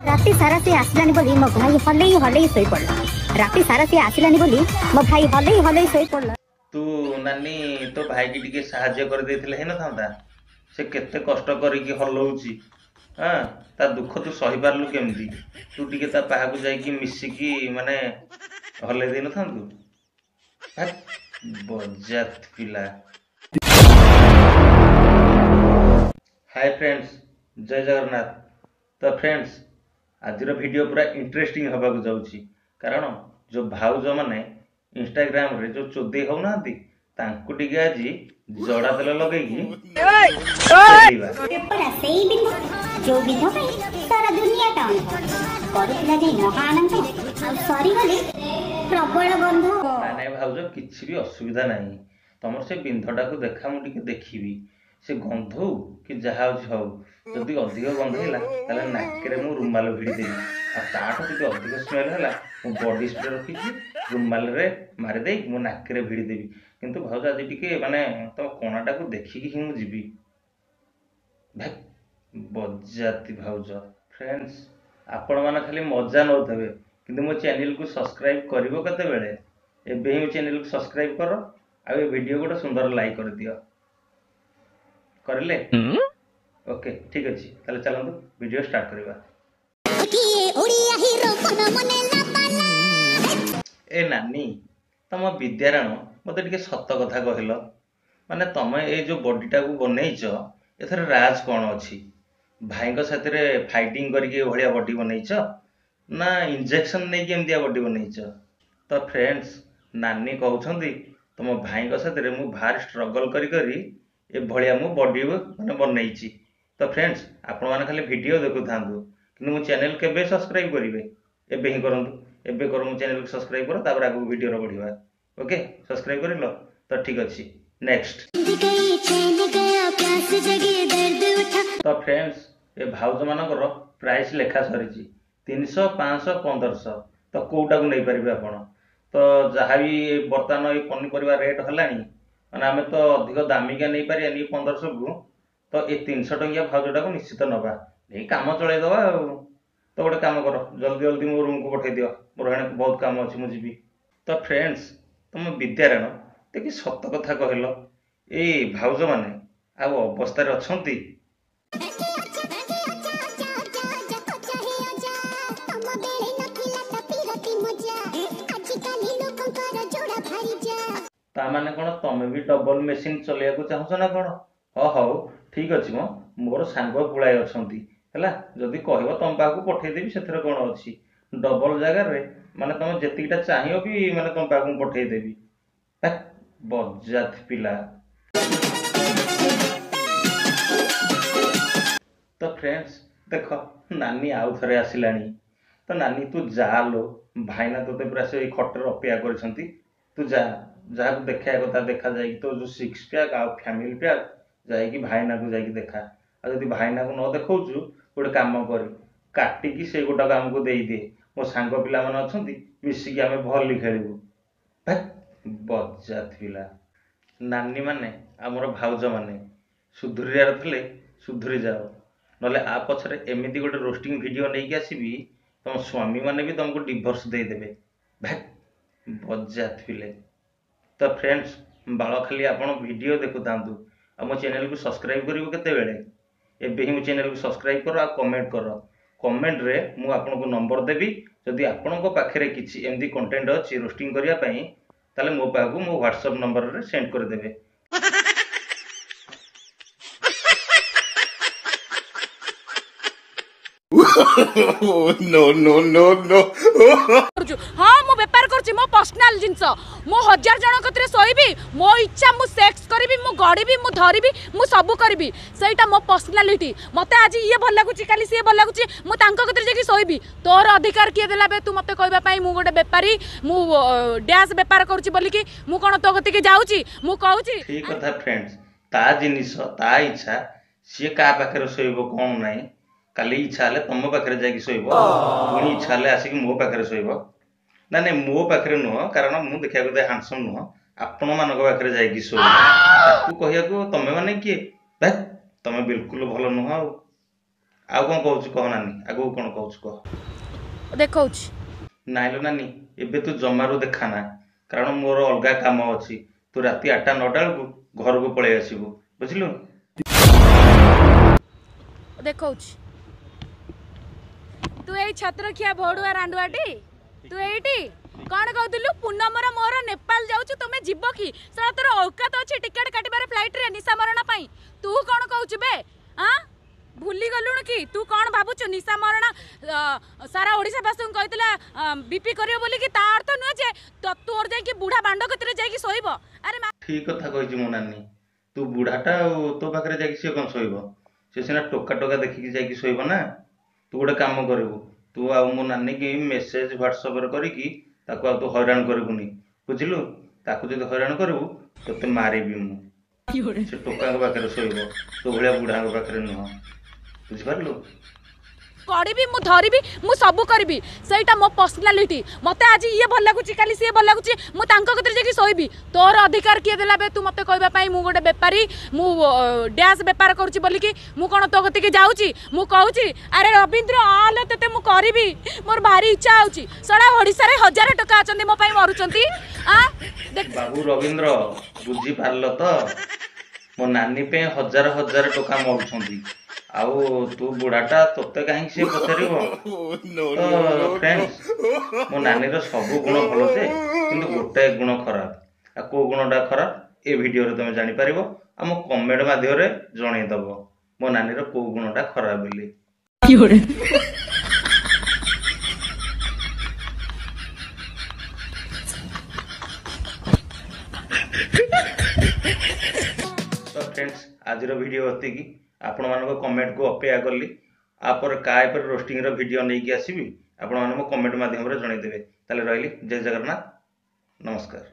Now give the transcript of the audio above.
राति सारा से आसलानी बोली मो भाई हले हले सोई पड़ला। राति सारा से आसलानी बोली मो भाई हले हले सोई पड़ला। तू नानी तो भाई की टिके साहाଯ୍य कर देथिले हे न थांदा से केते कष्ट करी कि हलौची। हां ता दुख तू सही पारलु केमती तू टिके ता पाहा को जाई कि मिसी की माने हले दे न थांदु। बजात पिला। हाय फ्रेंड्स जय जगन्नाथ। तो फ्रेंड्स आज वीडियो पूरा इंटरेस्टिंग हवा को जाउची कारण जो भाउज माने इंस्टाग्राम रे जो चोदे हो ना तांकु टिके आज जड़ा तेल लगेगी पेपर सेई बिंदु जो बिंदु पे सारा दुनिया टाउन करूला जे महानंद आ सरी गले प्रबल गंध। नाने भाउज किछि भी असुविधा नाही तमर से बिंधटा को देखा मु टिके देखिबी से गंध हो कि जहा हो जदि अधिक गंध हैला ताले नाकरे मु रुमाल भिड़ी देबी आ ताठ जदि अधिक स्मेल हैला मु बॉडी स्प्रे रखिछि रुमाल रे मारि देई मु नाकरे भिड़ी देबी। किंतु भाउज आज टिके माने तो कोणाटा को देखि कि मु जीबी बजाती भाउज। फ्रेंड्स आपण माने खाली मजा नउथबे किंतु मो चैनल को सब्सक्राइब करिवो कते बेले एबे ही मो चैनल को सब्सक्राइब करो आ ए वीडियो को सुंदर लाइक कर दियो करले। ओके ठीक अछि ताले चलंतु वीडियो स्टार्ट करबा। ए नानी तम विद्यारायण मते टिके सत्य कथा कहलो माने तमे ए जो बॉडीटा को बनैछ एथरे राज कोन अछि भाई को साथे रे फाइटिंग करके भलिया बॉडी बनैछ ना इंजेक्शन नै के एमदिया बॉडी बनैछ। तो फ्रेंड्स नानी कहउछंदी तम भाई को साथे रे मु भार स्ट्रगल करी करी ए भलिया मु बॉडी माने बनैछि। तो फ्रेंड्स आपण माने खाली वीडियो देखु थांदु कि मु चैनल केबे सब्सक्राइब करिवे एबे ही करंतु एबे करो मु चैनल को सब्सक्राइब करो तापर आगु वीडियो रो बढ़िबा। ओके सब्सक्राइब करिलो तो ठीक अछि नेक्स्ट। तो फ्रेंड्स ए भाउज मानकर प्राइस लेखा सरीची 300 500 1500 तो कोउटा को नै परिबे आपण तो जहा भी बर्तमान ए पनिपरिबा रेट हलानी माने हमें तो अधिक दामिका नै पारि अनि 1500 को तो ए 300 टंकिया भाउजटा को निश्चित नबा ए काम चले दवा तो गोटे काम करो जल्दी जल्दी मो रूम को पठे दियो मोर हेने बहुत काम अछि मु जीबी। तो फ्रेंड्स तुम विद्यारायण देखि सत्य कथा कहलो ए भाउज माने आ अवस्था रे अछंती ता माने कोन तमे भी डबल मशीन चलिया को चाहछ ना कोन हो ठीक अछि मो मोर सांग पुळाय अछंती हला जदी कहबो तम पाकू पठे देबी सेथरे कोन अछि डबल जगह रे माने तमे जेतिटा चाहियो भी माने तम पाकू पठे देबी बजात पिला। तो फ्रेंड्स देखो नानी आउ थरे आसिलानी तो नानी तू जा लो भाईना तोते पूरा से खटर अपेक्षा करछंती तू जा जा देखा कथा देखा जाए तो जो 6 पैक आ फैमिली पैक जाए कि भाईना को जाए देखा आ जदी भाईना को न देखौछु गोटे काम कर काटी कि से गोटा काम को देई दे मो सांग पिला मन अछंती मिसी कि हमें भली खेलिबो बजात पिला। नानी माने हमर भाउज माने सुधुरियार थले सुधुरी जाओ नले आ पछरे एमिति गोटे रोस्टिंग वीडियो नै कि आसीबी तम स्वामी माने भी तुमको डिवोर्स दे देबे बजात पिले। तो फ्रेंड्स बाळ खाली आपण वीडियो देखु तांतु आ मो चैनल को सब्सक्राइब करिवो केते बेले एबे ही मो चैनल को सब्सक्राइब करो आ कमेंट करो कमेंट रे मु आपन को नंबर देबी जदी आपन को पाखरे किछि एमदी कंटेंट अछि रोस्टिंग करिया पई ताले मो पाखु मो व्हाट्सएप नंबर रे सेंड कर देबे। नो नो नो नो हाँ मो बेपार करछि मो पर्सनल जिंस मो 1000 जण कतरे सोइबी मो इच्छा मु सेक्स करबी मु गड़ीबी मु धरिबी मु सब करबी सेटा मो पर्सनालिटी मते आज ये भल लागुची काली से भल लागुची मु तांको कतरे जेकी सोइबी तोर अधिकार किए देला बे तू मते कहबा पई मु गोटे बेपारी मु डैश बेपार करछि बोली कि मु कोन तो गति के जाउची मु कहउची ठीक कथा फ्रेंड्स ता जिनिस ता इच्छा से का पाखरे सोइबो कोन नाही काली इच्छा हले तम पाखरे जाकी सोइबो पुनी इच्छा हले आसी कि मो पाखरे सोइबो ना नै मो पाखरे नुह कारण मु देखिया को हैंडसम नुह आपण मानक पाखरे जाकी सोइबो ताकू कहिया को तमे माने की भाई तमे बिल्कुल भलो नुह ଆଉ କ'ଣ କହୁଛୁ କହ ନାନୀ, ଆଗକୁ କ'ଣ କହୁଛୁ କହ। ଦେଖଉଛି ନାଇଁଲୋ ନାନୀ, ଏବେ ତୁ ଜମାରୁ ଦେଖାନା, କାରଣ ମୋର ଅଲଗା କାମ ଅଛି। ତୁ ରାତି 8ଟା 9ଟା ବେଳକୁ ଘରକୁ ପଳେଇ ଆସିବୁ, ବୁଝିଲୁ। ଦେଖଉଛି ତୁ ଏଇ ଛତ୍ରଖିଆ ଭଡୁଆ ରାଣ୍ଡୁଆଟି, ତୁ ଏଇଠି କ'ଣ କହୁଥିଲୁ ପୂନମର ମୋର ନେପାଳ ଯାଉଛୁ, ତମେ ଯିବ କି? ସେଟା ତୋର ଔକାତ ଅଛି ଟିକେଟ କାଟିବାର ଫ୍ଲାଇଟରେ ନିଶା ମରଣ ପାଇଁ? ତୁ କ'ଣ କହୁଛୁ ବେ? ଭୁଲି ଗଲୁଣି କି? ତୁ କ'ଣ ଭାବୁଛୁ ନିଶା ମରଣ ସାରା ଓଡ଼ିଶାବାସୀଙ୍କୁ କହିଥିଲା ବିପି କରିବ ବୋଲିକି? ତା ଅର୍ଥ ନୁହେଁ ଯେ ତୋର ଯାଇକି ବୁଢ଼ା ବାଣ୍ଡ କତିରେ ଯାଇକି ଶୋଇବ। ଆରେ ଠିକ କଥା କହିଛି ମୋ ନାନୀ, ତୁ ବୁଢ଼ାଟା ଆଉ ତୋ ପାଖରେ ଯାଇକି ସିଏ କ'ଣ ଶୋଇବ? ସେ ସିନା ଟୋକା ଟୋକା ଦେଖିକି ଯାଇକି ଶୋଇବ ନା। ତୁ ଗୋଟେ କାମ କରିବୁ, ତୁ ଆଉ ମୋ ନାନୀକି ମେସେଜ ହ୍ୱାଟ୍ସଆପରେ କରିକି ତାକୁ ଆଉ ତୁ ହଇରାଣ କରିବୁନି, ବୁଝିଲୁ। ତାକୁ ଯଦି ହଇରାଣ କରିବୁ ତୋତେ ମାରିବି ମୁଁ। ସେ ଟୋକାଙ୍କ ପାଖରେ ଶୋଇବ, ତୋ ଭଳିଆ ବୁଢ଼ାଙ୍କ ପାଖରେ ନୁହଁ, ବୁଝିପାରିଲୁ। କରିବି, ମୁଁ ଧରିବି, ମୁଁ ସବୁ କରିବି, ସେଇଟା ମୋ ପର୍ସନାଲିଟି। ମତେ ଆଜି ଇଏ ଭଲ ଲାଗୁଛି, କାଲି ସିଏ ଭଲ ଲାଗୁଛି, ମୁଁ ତାଙ୍କ କତିରେ ଯାଇକି ଶୋଇବି। ତୋର ଅଧିକାର କିଏ ଦେଲା ବେ ତୁ ମତେ କହିବା ପାଇଁ? ମୁଁ ଗୋଟେ ବେପାରୀ, ମୁଁ ଡ୍ୟାସ୍ ବେପାର କରୁଛି ବୋଲିକି ମୁଁ କ'ଣ ତୋ କତିକି ଯାଉଛି? ମୁଁ କହୁଛି ଆରେ ରବୀନ୍ଦ୍ର ଆଲୋ ତତେ ମୁଁ କରିବି, ମୋର ଭାରି ଇଚ୍ଛା ହଉଛି। ସଡ଼ା ଓଡ଼ିଶାରେ 1000 ଟଙ୍କା ଅଛନ୍ତି ମୋ ପାଇଁ ମରୁଛନ୍ତି। ବାବୁ ରବୀନ୍ଦ୍ର, ବୁଝିପାରିଲ ତ? ମୋ ନାନୀ ପାଇଁ 1000 ଟଙ୍କା ମରୁଛନ୍ତି, ଆଉ ତୁ ବୁଢ଼ାଟା, ତୋତେ କାହିଁକି ସିଏ ପଚାରିବ? ତ ଫ୍ରେଣ୍ଡସ୍, ମୋ ନାନୀର ସବୁ ଗୁଣ ଭଲ ଯେ, କିନ୍ତୁ ଗୋଟାଏ ଗୁଣ ଖରାପ। ଆଉ କୋଉ ଗୁଣଟା ଖରାପ ଏ ଭିଡ଼ିଓରେ ତମେ ଜାଣିପାରିବ। ଆମ କମେଣ୍ଟ ମାଧ୍ୟମରେ ଜଣେଇଦବ ମୋ ନାନୀର କୋଉ ଗୁଣଟା ଖରାପ ବୋଲି। ତ ଫ୍ରେଣ୍ଡସ୍, ଆଜିର ଭିଡ଼ିଓ ଏତିକି। ଆପଣମାନଙ୍କ କମେଣ୍ଟକୁ ଅପେକ୍ଷା କଲି। ଆପରେ କାହା ଉପରେ ରୋଷ୍ଟିଂର ଭିଡ଼ିଓ ନେଇକି ଆସିବି ଆପଣମାନେ ମୋ କମେଣ୍ଟ ମାଧ୍ୟମରେ ଜଣେଇଦେବେ। ତାହେଲେ ରହିଲି, ଜୟ ଜଗନ୍ନାଥ, ନମସ୍କାର।